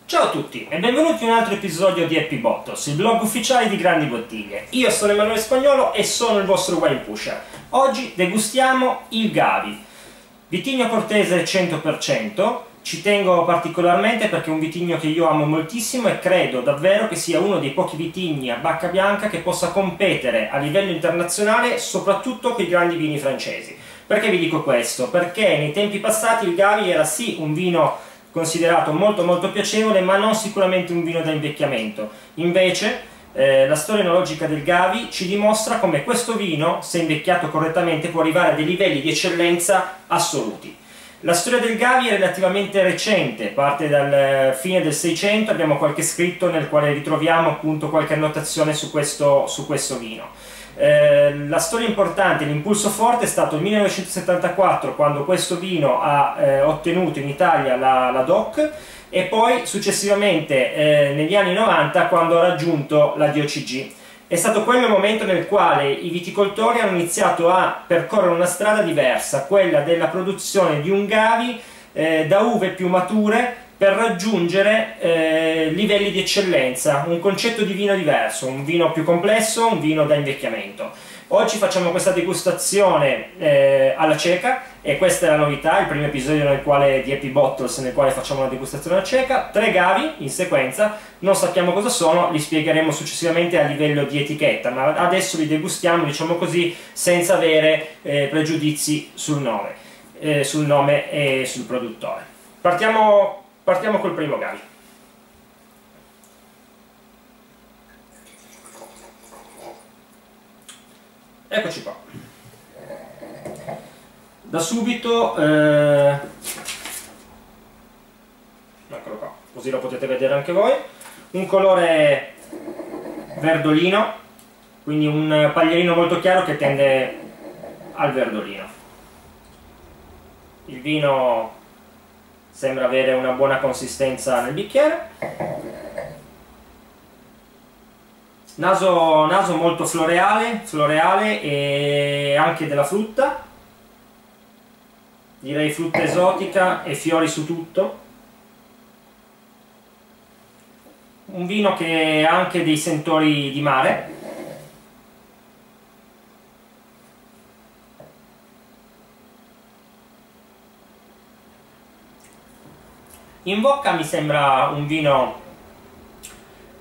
Ciao a tutti e benvenuti in un altro episodio di Happy Bottles, il blog ufficiale di Grandi Bottiglie. Io sono Emanuele Spagnolo e sono il vostro wine pusher. Oggi degustiamo il Gavi, vitigno cortese 100%. Ci tengo particolarmente perché è un vitigno che io amo moltissimo e credo davvero che sia uno dei pochi vitigni a bacca bianca che possa competere a livello internazionale soprattutto con i grandi vini francesi. Perché vi dico questo? Perché nei tempi passati il Gavi era sì un vino considerato molto piacevole, ma non sicuramente un vino da invecchiamento. Invece la storia enologica del Gavi ci dimostra come questo vino, se invecchiato correttamente, può arrivare a dei livelli di eccellenza assoluti. La storia del Gavi è relativamente recente, parte dal fine del 600, abbiamo qualche scritto nel quale ritroviamo appunto qualche annotazione su questo vino. La storia importante, l'impulso forte è stato il 1974, quando questo vino ha ottenuto in Italia la DOC, e poi successivamente negli anni 90 quando ha raggiunto la DOCG. È stato quello il momento nel quale i viticoltori hanno iniziato a percorrere una strada diversa, quella della produzione di un Gavi da uve più mature per raggiungere livelli di eccellenza, un concetto di vino diverso, un vino più complesso, un vino da invecchiamento. Oggi facciamo questa degustazione alla cieca e questa è la novità, il primo episodio di Happy Bottles nel quale facciamo una degustazione alla cieca. 3 Gavi in sequenza, non sappiamo cosa sono, li spiegheremo successivamente a livello di etichetta, ma adesso li degustiamo, diciamo così, senza avere pregiudizi sul nome e sul produttore. Partiamo col primo Gavi. Eccoci qua. Da subito, eccolo qua, così lo potete vedere anche voi, un colore verdolino, quindi un paglierino molto chiaro che tende al verdolino. Il vino sembra avere una buona consistenza nel bicchiere. Naso molto floreale e anche della frutta, direi frutta esotica e fiori su tutto. Un vino che ha anche dei sentori di mare. In bocca mi sembra un vino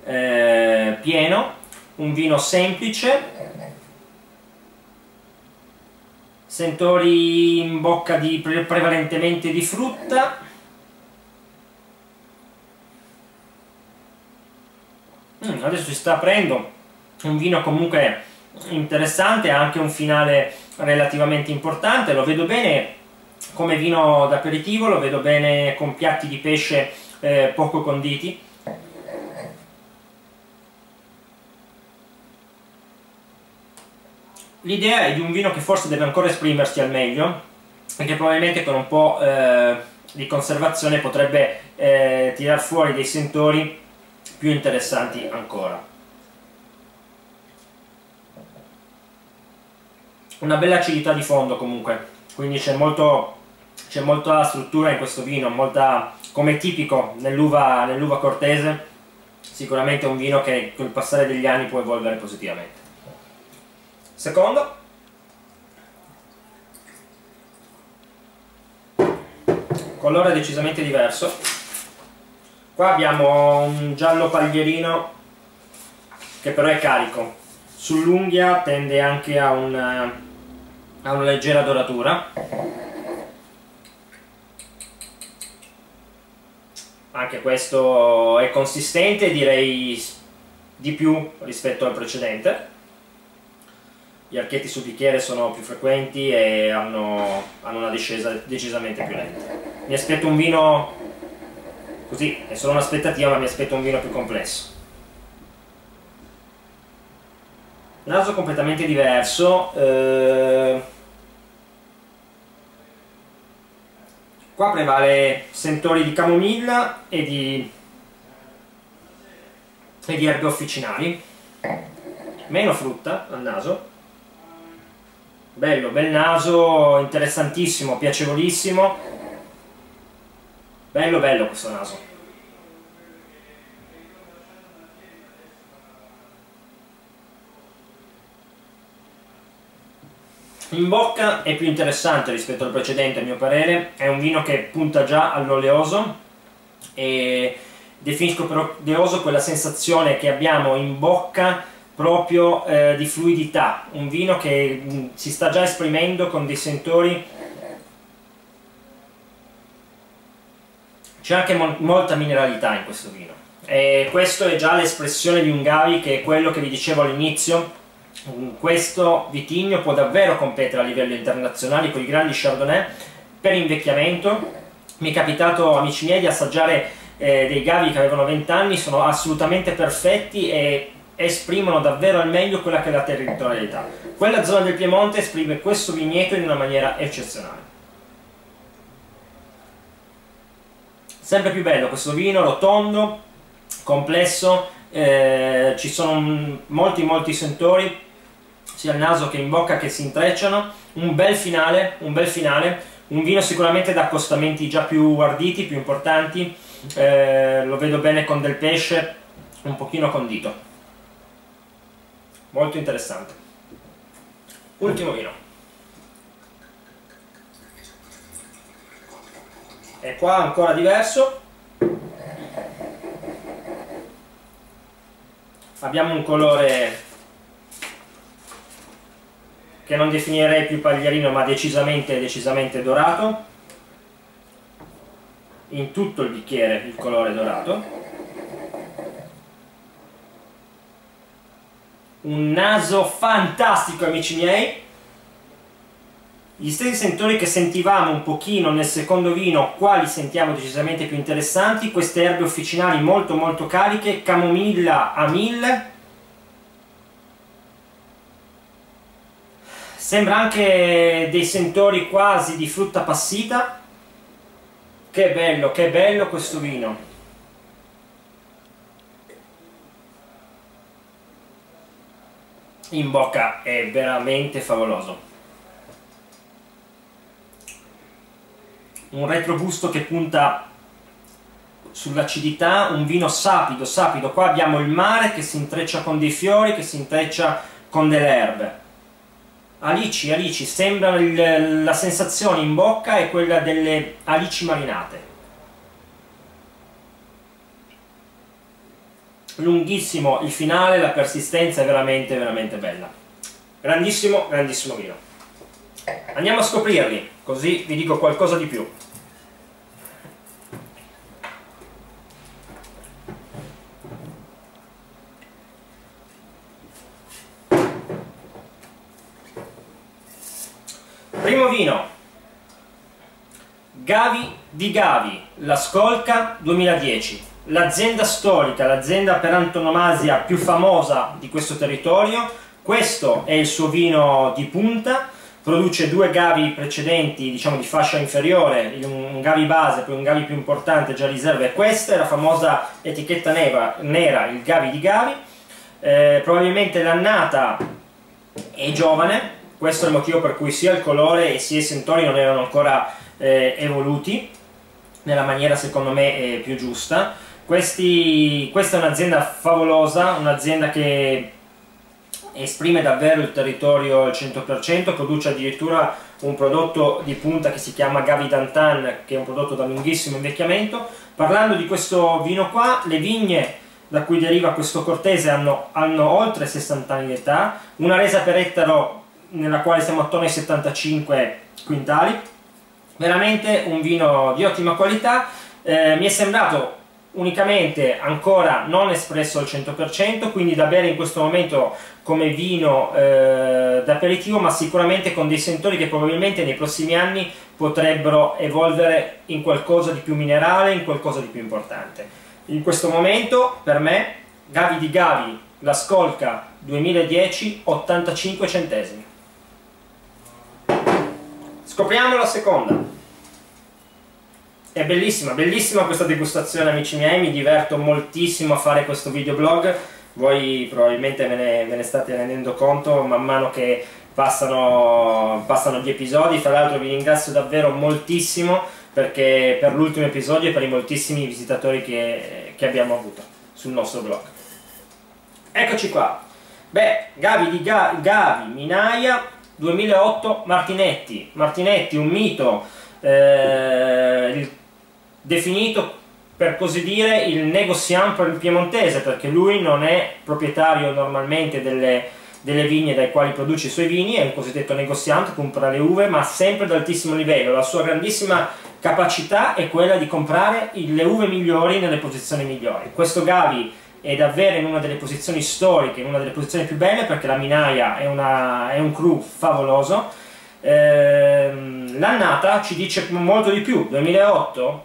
pieno, un vino semplice, sentori in bocca prevalentemente di frutta. Adesso si sta aprendo, un vino comunque interessante, ha anche un finale relativamente importante, lo vedo bene come vino d'aperitivo, lo vedo bene con piatti di pesce poco conditi. L'idea è di un vino che forse deve ancora esprimersi al meglio e che probabilmente con un po' di conservazione potrebbe tirar fuori dei sentori più interessanti ancora. Una bella acidità di fondo comunque, quindi c'è molta struttura in questo vino, molta, come tipico nell'uva cortese, sicuramente è un vino che col passare degli anni può evolvere positivamente. Secondo, colore decisamente diverso. Qua abbiamo un giallo paglierino che però è carico, sull'unghia tende anche a una leggera doratura. Anche questo è consistente, direi di più rispetto al precedente. Gli archetti sul bicchiere sono più frequenti e hanno una discesa decisamente più lenta. Mi aspetto un vino, così, è solo un'aspettativa, ma mi aspetto un vino più complesso. Naso completamente diverso. Qua prevale sentori di camomilla e di erbe officinali. Meno frutta al naso. Bello, bel naso, interessantissimo, piacevolissimo. Bello bello questo naso. In bocca è più interessante rispetto al precedente a mio parere, è un vino che punta già all'oleoso e definisco per oleoso quella sensazione che abbiamo in bocca proprio di fluidità, un vino che si sta già esprimendo con dei sentori. C'è anche molta mineralità in questo vino e questo è già l'espressione di un Gavi che è quello che vi dicevo all'inizio. Questo vitigno può davvero competere a livello internazionale con i grandi Chardonnay per invecchiamento. Mi è capitato, amici miei, di assaggiare dei Gavi che avevano 20 anni, sono assolutamente perfetti e esprimono davvero al meglio quella che è la territorialità. Quella zona del Piemonte esprime questo vigneto in una maniera eccezionale. Sempre più bello questo vino, rotondo, complesso, ci sono molti sentori sia al naso che in bocca che si intrecciano, un bel finale, un vino sicuramente da accostamenti già più arditi, più importanti, lo vedo bene con del pesce un pochino condito, molto interessante. Ultimo vino, e qua ancora diverso, abbiamo un colore che non definirei più paglierino ma decisamente dorato, in tutto il bicchiere il colore dorato, un naso fantastico amici miei, gli stessi sentori che sentivamo un pochino nel secondo vino qua li sentiamo decisamente più interessanti, queste erbe officinali molto cariche, camomilla a 1000. Sembra anche dei sentori quasi di frutta passita. Che bello questo vino. In bocca è veramente favoloso. Un retrogusto che punta sull'acidità, un vino sapido. Qua abbiamo il mare che si intreccia con dei fiori, che si intreccia con delle erbe. Alici, sembra la sensazione in bocca è quella delle alici marinate. Lunghissimo il finale, la persistenza è veramente bella. Grandissimo vino. Andiamo a scoprirli, così vi dico qualcosa di più. Primo vino, Gavi di Gavi, la Skolka 2010, l'azienda storica, l'azienda per antonomasia più famosa di questo territorio. Questo è il suo vino di punta, produce 2 Gavi precedenti, diciamo di fascia inferiore, un Gavi base, poi un Gavi più importante già riserva, e questa è la famosa etichetta nera, il Gavi di Gavi. Probabilmente l'annata è giovane. Questo è il motivo per cui sia il colore e sia i sentori non erano ancora evoluti nella maniera secondo me più giusta. Questa è un'azienda favolosa, un'azienda che esprime davvero il territorio al 100%, produce addirittura un prodotto di punta che si chiama Gavi Dantan, che è un prodotto da lunghissimo invecchiamento. Parlando di questo vino qua, le vigne da cui deriva questo Cortese hanno oltre 60 anni di età, una resa per ettaro nella quale siamo attorno ai 75 quintali, veramente un vino di ottima qualità. Mi è sembrato unicamente ancora non espresso al 100%, quindi da bere in questo momento come vino d'aperitivo, ma sicuramente con dei sentori che probabilmente nei prossimi anni potrebbero evolvere in qualcosa di più minerale, in qualcosa di più importante. In questo momento per me Gavi di Gavi, la Skolka 2010, 85 centesimi. Scopriamo la seconda. È bellissima questa degustazione amici miei, mi diverto moltissimo a fare questo videoblog, voi probabilmente ve ne state rendendo conto man mano che passano gli episodi. Fra l'altro vi ringrazio davvero moltissimo perché per l'ultimo episodio e per i moltissimi visitatori che abbiamo avuto sul nostro blog. Eccoci qua. Beh, Gavi Minaia 2008 Martinetti. Martinetti, un mito, definito per così dire il negociant per il piemontese, perché lui non è proprietario normalmente delle vigne dai quali produce i suoi vini, è un cosiddetto negoziant, compra le uve ma sempre ad altissimo livello. La sua grandissima capacità è quella di comprare le uve migliori nelle posizioni migliori. Questo Gavi è davvero in una delle posizioni storiche, in una delle posizioni più belle, perché la Minaia è un cru favoloso. L'annata ci dice molto di più. 2008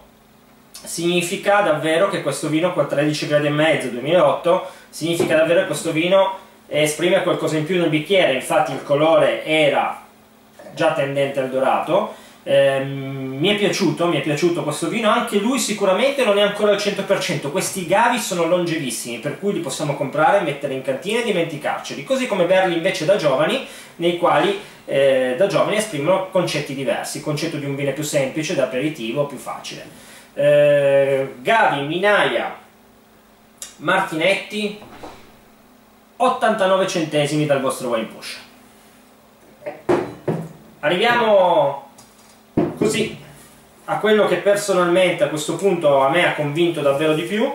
significa davvero che questo vino, con 13 gradi e mezzo 2008, significa davvero che questo vino esprime qualcosa in più nel bicchiere. Infatti il colore era già tendente al dorato. Mi è piaciuto questo vino, anche lui sicuramente non è ancora al 100%, questi Gavi sono longevissimi, per cui li possiamo comprare, mettere in cantina e dimenticarceli, così come berli invece da giovani, nei quali da giovani esprimono concetti diversi, il concetto di un vino più semplice, da aperitivo, più facile. Gavi Minaia Martinetti, 89 centesimi dal vostro Wine Push. Arriviamo così a quello che personalmente a questo punto a me ha convinto davvero di più.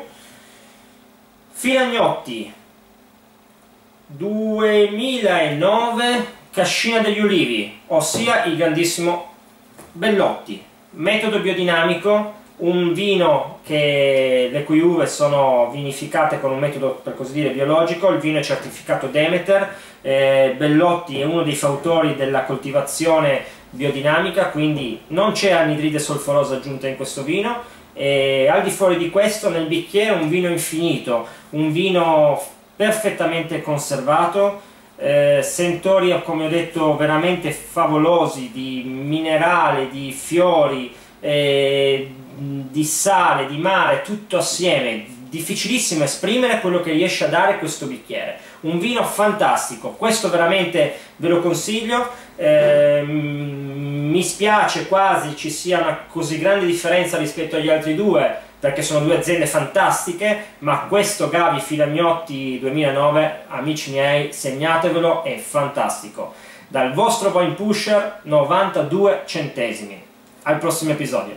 Filagnotti 2009 Cascina degli Ulivi, ossia il grandissimo Bellotti, metodo biodinamico, un vino le cui uve sono vinificate con un metodo per così dire biologico. Il vino è certificato Demeter. Bellotti è uno dei fautori della coltivazione biodinamica, quindi non c'è anidride solforosa aggiunta in questo vino, e al di fuori di questo nel bicchiere un vino infinito, un vino perfettamente conservato, sentori come ho detto veramente favolosi, di minerale, di fiori, di sale, di mare, tutto assieme. Difficilissimo esprimere quello che riesce a dare questo bicchiere. Un vino fantastico, questo veramente ve lo consiglio. Mi spiace quasi ci sia una così grande differenza rispetto agli altri due, perché sono due aziende fantastiche, ma questo Gavi Filagnotti 2009, amici miei, segnatevelo, è fantastico. Dal vostro Wine Pusher 92 centesimi. Al prossimo episodio.